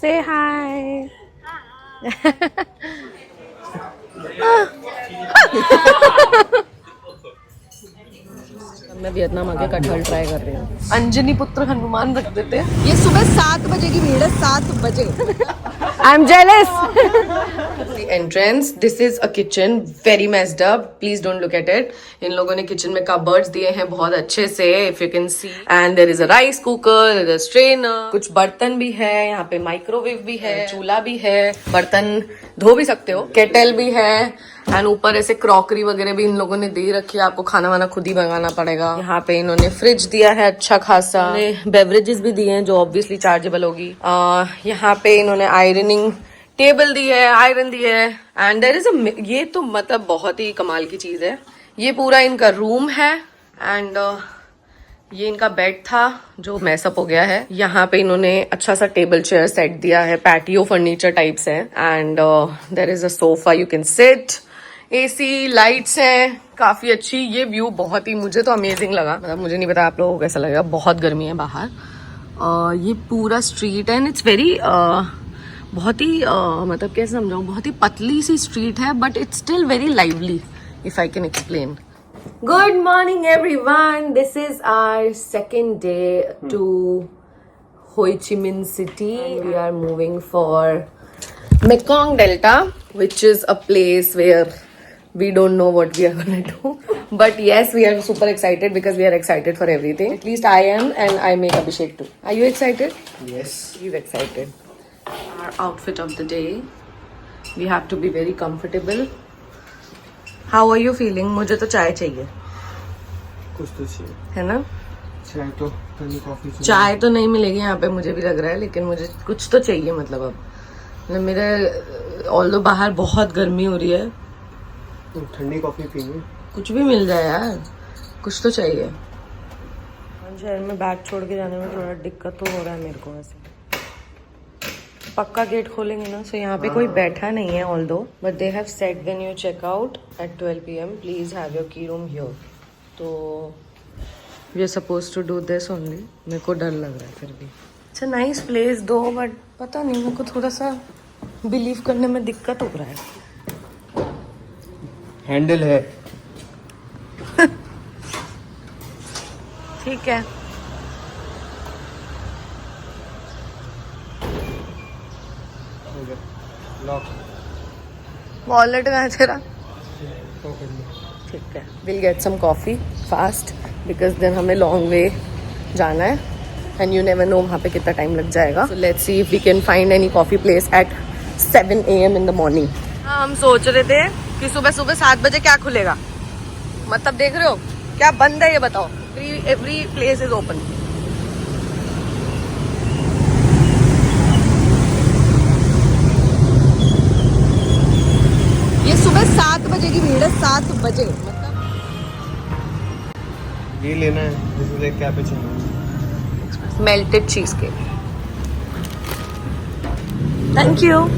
Say hi. मैं Vietnam आके कटहल ट्राई कर रही हूँ। अंजनी पुत्र हनुमान रख देते। ये सुबह 7 बजे की भीड़ है, 7 बजे। I'm jealous. The entrance. This is a kitchen, very messed up. Please don't look at it. इन लोगों ने किचन में कबर्ड्स दिए हैं बहुत अच्छे से, if you can see. And there is a rice cooker, there is strainer. कुछ बर्तन भी है, यहाँ पे माइक्रोवेव भी है, चूल्हा भी है, बर्तन धो भी सकते हो, केटल भी है। एंड ऊपर ऐसे क्रॉकरी वगैरह भी इन लोगों ने दे रखी है, आपको खाना वाना खुद ही मंगाना पड़ेगा। यहाँ पे इन्होंने फ्रिज दिया है अच्छा खासा, बेवरेजेस भी दिए हैं जो ऑब्वियसली चार्जेबल होगी। यहाँ पे इन्होंने आयरनिंग टेबल दी है, आयरन दी है। एंड देयर इज अ, ये तो मतलब बहुत ही कमाल की चीज है। ये पूरा इनका रूम है एंड ये इनका बेड था जो मैसअप हो गया है। यहाँ पे इन्होंने अच्छा सा टेबल चेयर सेट दिया है, पैटियो फर्नीचर टाइप्स है। And there is a sofa you can sit, AC, lights हैं काफी अच्छी। ये व्यू बहुत ही, मुझे तो अमेजिंग लगा, मतलब मुझे नहीं पता आप लोगों को कैसा लगेगा, बहुत गर्मी है बाहर। ये पूरा स्ट्रीट है एंड इट्स वेरी बहुत ही मतलब कैसे समझाऊं, बहुत ही पतली सी स्ट्रीट है but it's still very lively if I can explain. Good morning everyone, this is our second day to Ho Chi Minh City. We are moving for Mekong Delta, which is a place where we don't know what we are gonna do. But yes, we are super excited because we are excited for everything. At least I am, and I make Abhishek too. Are you excited? Yes. He's excited. Our outfit of the day. We have to be very comfortable. How are you feeling? मुझे तो चाय चाहिए, कुछ तो चाहिए है ना? चाय तो ठंडी कॉफी चाय तो नहीं मिलेगी यहाँ पे मुझे भी लग रहा है, लेकिन मुझे कुछ तो चाहिए। मतलब अब मतलब मेरे ऑल्दो बाहर बहुत गर्मी हो रही है, ठंडी कॉफी पीनी, कुछ भी मिल जाए यार, कुछ तो चाहिए। शहर में बैग छोड़ के जाने में थोड़ा दिक्कत तो हो रहा है मेरे को। वैसे पक्का गेट खोलेंगे ना, सो यहाँ पे कोई बैठा नहीं है although, but they have said when you check out at 12 PM please have your key room here. तो we are suppose to do this only. मेरे को डर लग रहा है फिर भी। अच्छा नाइस प्लेस दो, बट पता नहीं मेरे को थोड़ा सा बिलीव करने में दिक्कत हो रहा है। हैंडल है। ठीक है, लॉक। वॉलेट कहाँ है तेरा? ठीक है, will get some coffee fast because then हमें लॉन्ग वे जाना है एंड यू नेवर नो वहाँ पे कितना टाइम लग जाएगा। So let's see if we can find any coffee place at 7 AM in the morning. हम सोच रहे थे कि सुबह सुबह 7 बजे क्या खुलेगा, मतलब देख रहे हो क्या बंद है ये बताओ? Every place is open. ये सुबह 7 बजे की भीड़ है, 7 बजे। मतलब ये लेना है, दिस इज एक cappuccino, melted cheese cake. Thank you.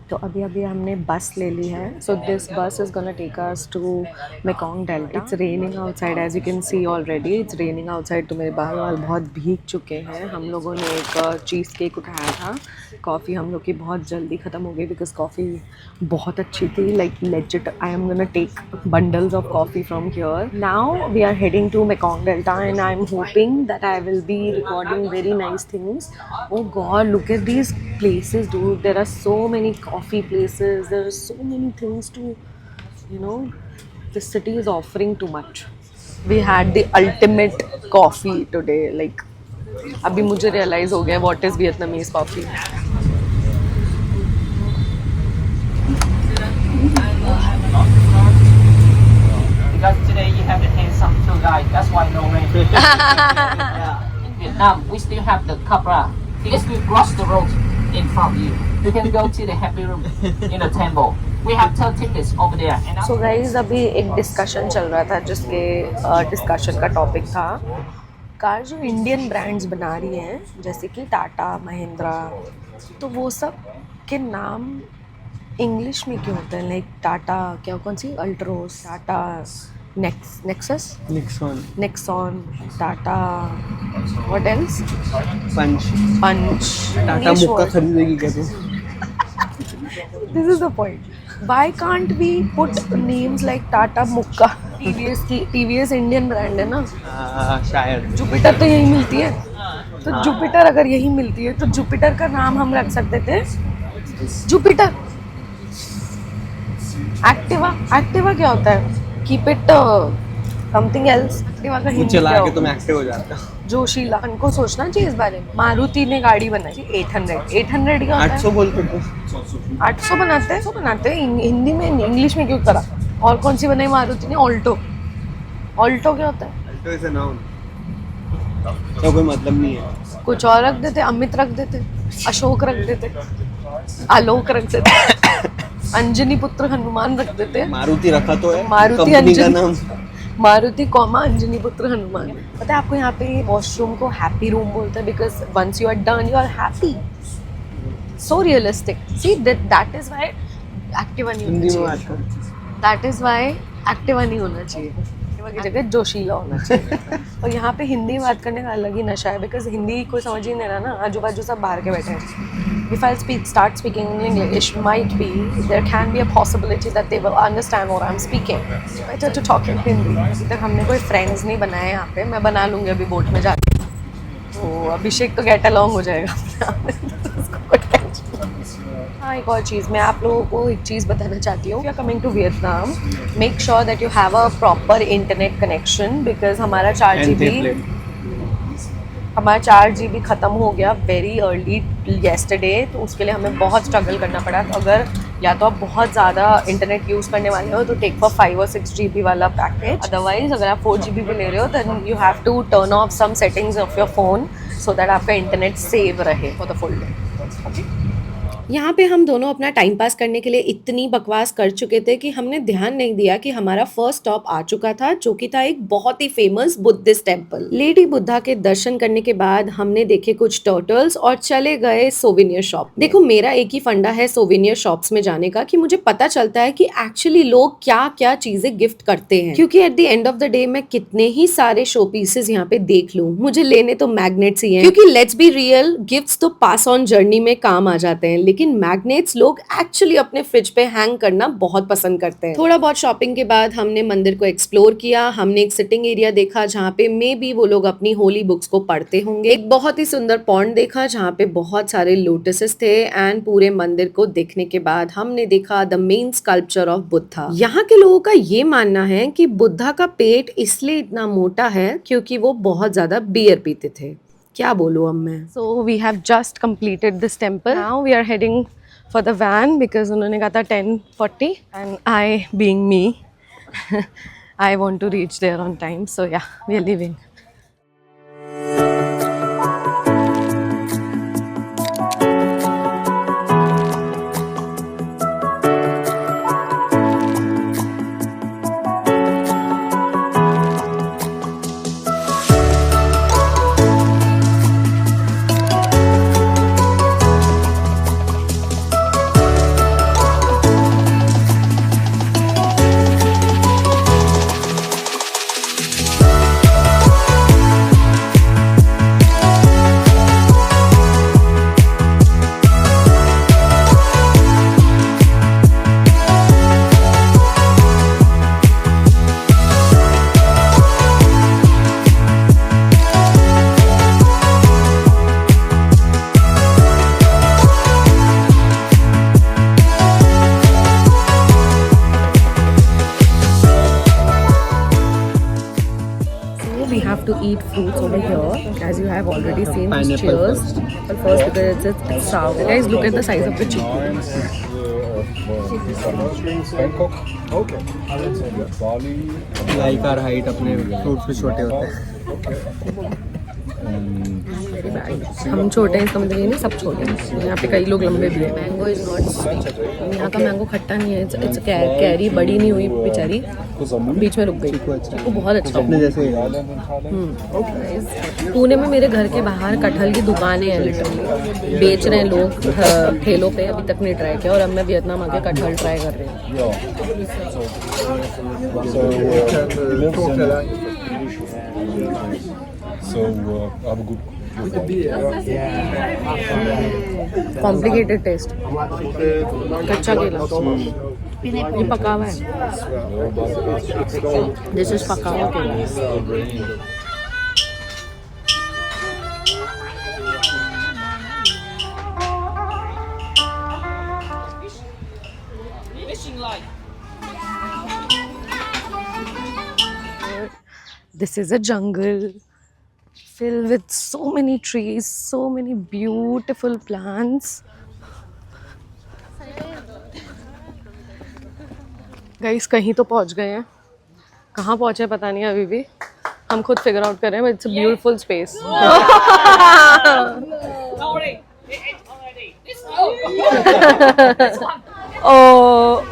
तो अभी हमने बस ले ली है। So this bus is gonna take us to Mekong Delta. It's raining outside, as you can see already it's raining outside. तो मेरे बाल बहुत भीग चुके हैं। हम लोगों ने एक चीज़ केक उठाया था। कॉफ़ी हम लोग की बहुत जल्दी ख़त्म हो गई बिकॉज कॉफ़ी बहुत अच्छी थी, like legit. I am gonna take bundles of coffee from here. Now we are heading to Mekong Delta and I am hoping that I will be recording very nice things. Oh God, look at these places, dude. There are so many coffee places. There are so many things to, you know, this city is offering too much. We had the ultimate coffee today. Like, अभी मुझे realize हो गया what is Vietnamese coffee. Because today you have the handsome tour guide, that's why no rain. Yeah. In Vietnam, we still have the Capra. Because we cross the road in front of you. You can go to the happy room in the temple. We have 10 tickets over there. And So guys, अभी एक discussion चल रहा था जिसके discussion का topic था car जो Indian brands बना रही हैं जैसे कि टाटा, महिंद्रा, तो वो सब के नाम इंग्लिश में क्यों होते हैं? लाइक टाटा, क्या कौन सी Altroz, Tata Nexus, Nixon, Tata. What else? Punch. Tata English मुक्का word. खरीदेगी क्या तू? This is the point. Why can't we put names like Tata Mukka? TVS Indian brand है ना. शायद. जुपिटर तो यही मिलती है. तो जुपिटर अगर यही मिलती है तो जुपिटर का नाम हम रख सकते थे जुपिटर. एक्टिवा क्या होता है? Keep it something else. Activa का हिंदी चला क्या के तुम होगा? एक्टिव हो जाते हो. जोशीला. उनको सोचना चाहिए इस बारे में. मारुति ने गाड़ी बनाई 800 क्या होता 800 है? बोलते थे. 800 बनाते हैं हिंदी में. इंग्लिश में क्यों करा? और कौन सी बनाई मारुति ने? ऑल्टो क्या होता है? Alto is a noun. तो कोई मतलब नहीं है. कुछ और रख देते. अमित रख देते. अशोक रख देते. आलोक रख देते. अंजनी पुत्र हनुमान रख देते. मारुति रखा तो है. मारुति कंपनी का अंजनी. नाम. मारुति कॉमा अंजनी पुत्र हनुमान. पता है आपको यहाँ पे वॉशरूम को हैप्पी रूम बोलते हैं because once you are done you are happy. So realistic. See that is why Activa नहीं हिंदी होना में बात चाहिए. कर. दैट इज व्हाई एक्टिवा नहीं होना चाहिए. एक्टिवा की जगह जोशीला होना चाहिए. और यहाँ पे हिंदी में बात करने का अलग ही नशा है बिकॉज हिंदी कोई समझ ही नहीं रहा ना. आजू बाजू सब बाहर के बैठे हैं. If I start speaking in English, there can be a possibility that they will understand what I'm speaking. Better to talk in Hindi. अभी तक हमने कोई friends नहीं बनाए यहाँ पे. मैं बना लूँगी अभी बोट में जाके. तो अभिषेक तो get along हो जाएगा. उसको कोई tension नहीं. हाँ, एक और चीज़ मैं आप लोगों को एक चीज़ बताना चाहती हूँ. If you're coming to Vietnam, make sure that you have a proper internet connection because हमारा 4 GB ख़त्म हो गया वेरी अर्ली येस्टरडे. तो उसके लिए हमें बहुत स्ट्रगल करना पड़ा. तो अगर या तो आप बहुत ज़्यादा इंटरनेट यूज़ करने वाले हो तो टेक फॉर 5 और 6 GB वाला पैकेज. अदरवाइज अगर आप 4 GB भी ले रहे हो then you have to turn off some settings of your phone so that आपका इंटरनेट सेव रहे for the full day. Okay. यहाँ पे हम दोनों अपना टाइम पास करने के लिए इतनी बकवास कर चुके थे कि हमने ध्यान नहीं दिया कि हमारा फर्स्ट स्टॉप आ चुका था जो कि था एक बहुत ही famous Buddhist temple. Lady Buddha के दर्शन करने के बाद हमने देखे कुछ टर्टल्स और चले गए सोवेनियर शॉप. देखो मेरा एक ही फंडा है सोवेनियर शॉप्स में जाने का कि मुझे पता चलता है कि एक्चुअली लोग क्या क्या चीजें गिफ्ट करते हैं. क्योंकि at the end of the day मैं कितने ही सारे शो पीसेस यहाँ पे देख लूं मुझे लेने तो मैग्नेट्स ही हैं. क्योंकि लेट्स बी रियल गिफ्ट्स तो पास ऑन जर्नी में काम आ जाते हैं लेकिन मैग्नेट्स लोग एक्चुअली अपने फ्रिज पे हैंग करना बहुत पसंद करते हैं. थोड़ा बहुत शॉपिंग के बाद हमने मंदिर को एक्सप्लोर किया. हमने एक सिटिंग एरिया देखा जहाँ पे मे बी वो लोग अपनी होली बुक्स को पढ़ते होंगे. एक बहुत ही सुंदर पॉन्ड देखा जहाँ पे बहुत सारे लोटसेस थे. एंड पूरे मंदिर को देखने के बाद हमने देखा the main sculpture of Buddha. यहाँ के लोगों का ये मानना है कि बुद्धा का पेट इसलिए इतना मोटा है क्योंकि वो बहुत ज्यादा बियर पीते थे. क्या बोलूं अब मैं. So we have just completed this temple. Now we are heading for the van because उन्होंने कहा था 10:40 and I being me I want to reach there on time so yeah we are leaving. To eat fruits over here as you have already seen. Pineapple Cheers. But first because it's sour. Guys, look at the size of the chicken. Bangkok. Okay. Bali. Like are height अपने fruit से छोटे होते हैं. Very bad. हम छोटे हैं इसका मतलब ये नहीं सब छोटे हैं, यहाँ पे कई लोग लंबे भी हैं। मैंगो इज नॉट स्वीट, यहाँ का मैंगो खट्टा नहीं है, इट्स कैरी बड़ी नहीं हुई बेचारी, बीच में रुक गई। वो बहुत अच्छा अपने जैसे पुणे में मेरे घर के बाहर कटहल की दुकानें हैं, लिटरली बेच रहे हैं लोग ठेलों पे। अभी तक नहीं ट्राई किया और अब मैं वियतनाम आके कटहल ट्राई कर रही हूँ। So have a good complicated taste, कच्चा केला, ये पका हुआ है, दिस इज पका हुआ केला। This is a jungle filled with so many trees, so many beautiful plants. Guys, कहीं तो पहुंच गए हैं, कहाँ पहुंचे पता नहीं अभी भी, हम खुद फिगर आउट कर रहे हैं, but it's a beautiful space. Oh,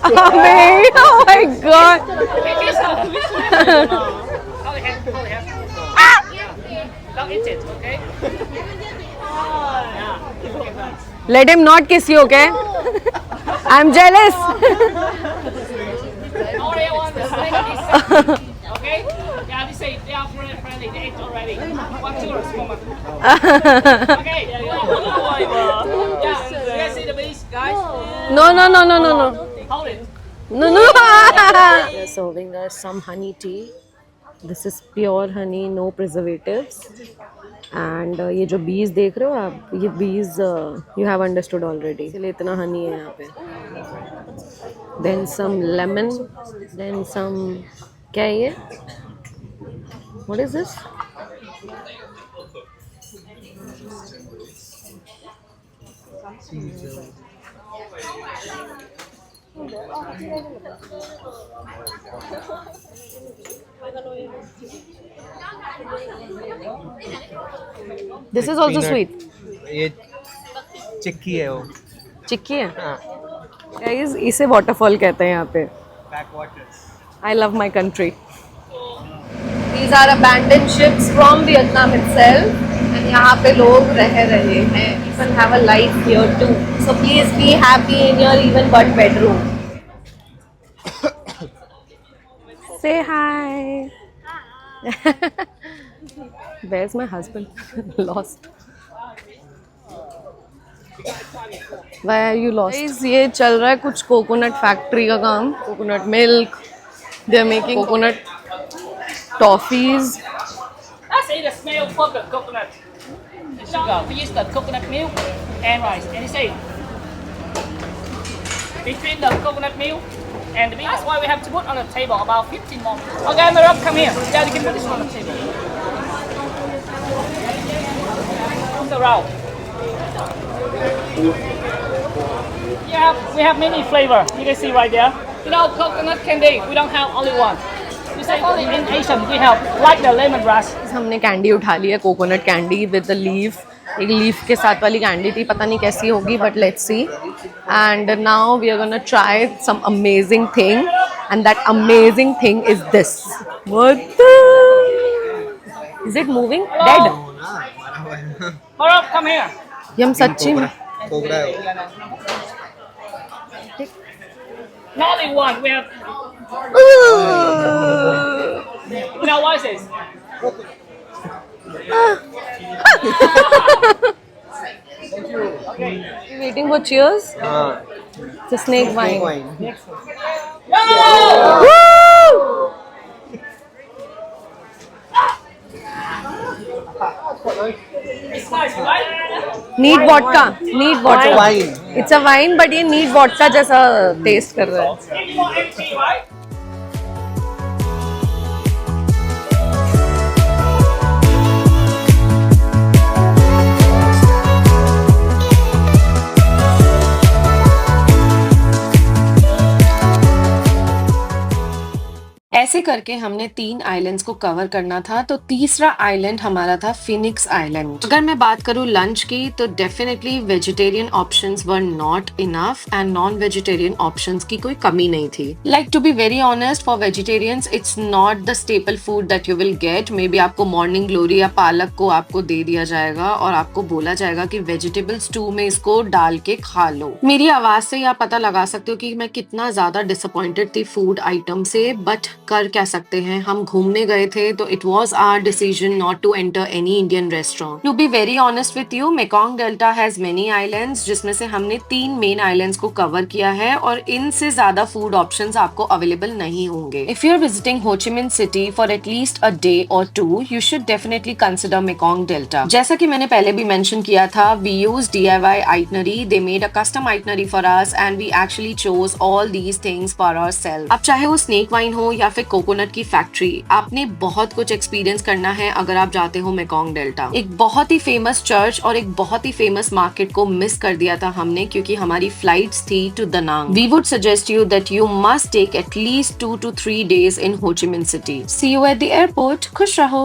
Amir, oh my God. Don't eat it, okay? Let him not kiss you, okay? I'm jealous. Only one is okay? Yeah, they say they are friendly, they ate already. One tourist moment. Okay, yeah, you guys see the beast, guys? No. Hold it. No. They're serving us some honey tea. This is pure honey, no preservatives. And ये जो bees देख रहे हो आप, ये bees you have understood already. इसलिए इतना honey है यहाँ पे. Then some lemon, then some क्या है ये? What is this? This is also sweet. ये चिक्की है वो, चिक्की है. हाँ, Guys, इसे waterfall कहते हैं यहाँ पे. backwaters. I love my country. These are abandoned ships from Vietnam itself, and यहाँ पे लोग रह रहे हैं. People have a life here too. So please be happy in your even but bedroom. Say hi. Where's my husband? Lost. Why are you lost? Guys, ये चल रहा है कुछ कोकोनट फैक्ट्री का काम. Coconut milk. They are making coconut toffees. That's it, the smell of the coconut. The sugar, we use the coconut milk and rice. And you say, between the coconut milk and the beef, that's why we have to put on the table about 15 more minutes. Okay, Marab, come here. Yeah, you can put this on the table. Move around. Yeah, we have many flavor. You can see right there. You know, coconut candy, we don't have only one. You say only in Asian, we have like the lemongrass. हमने candy उठा ली है, coconut candy with the leaf. एक leaf के साथ वाली candy थी, पता नहीं कैसी होगी, but let's see. And now we are gonna try some amazing thing, and that amazing thing is this. What is it moving? Dead. Marab, come here. ये हम सच्ची में कोबरा है Not only one, we have. Now, what is this? Okay. waiting for cheers. वो. हाँ, It's a snake wine. wine. It's nice, right? Need vodka. Need vodka. Wine. It's a wine, but ये need vodka जैसा taste कर रहा है. It's more empty, right? ऐसे करके हमने 3 आइलैंड्स को कवर करना था। तो तीसरा आइलैंड हमारा था फिनिक्स आइलैंड। अगर मैं बात करूँ लंच की तो definitely vegetarian options were not enough and non vegetarian options की कोई कमी नहीं थी। Like to be very honest, for vegetarians it's not the staple food that you will get. Maybe आपको मॉर्निंग ग्लोरी या पालक को आपको दे दिया जाएगा और आपको बोला जाएगा कि वेजिटेबल स्टू में इसको डाल के खा लो। मेरी आवाज से आप पता लगा सकते हो कि मैं कितना ज्यादा डिसअपॉइंटेड थी फूड आइटम से, बट कर क्या सकते हैं, हम घूमने गए थे तो it was our decision not to enter any Indian restaurant. To be very honest with you, Mekong Delta has many islands, जिसमें से हमने 3 मेन आइलैंड्स को कवर किया है और इनसे ज्यादा फूड ऑप्शंस आपको अवेलेबल नहीं होंगे। If you are visiting Ho Chi Minh City for at least a day और 2, you should definitely consider Mekong Delta. जैसा कि मैंने पहले भी मेंशन किया था, we use DIY itinerary, they made a custom itinerary for us and we actually chose all these things for ourselves। अब चाहे वो स्नेक वाइन हो या फिर कोकोनट की फैक्ट्री, आपने बहुत कुछ एक्सपीरियंस करना है अगर आप जाते हो मेकॉन्ग डेल्टा। एक बहुत ही फेमस चर्च और एक बहुत ही फेमस मार्केट को मिस कर दिया था हमने क्योंकि हमारी फ्लाइट्स थी to Da Nang. We would suggest you that you must take at least 2 to 3 days in Ho Chi Minh City. See you at the airport. खुश रहो।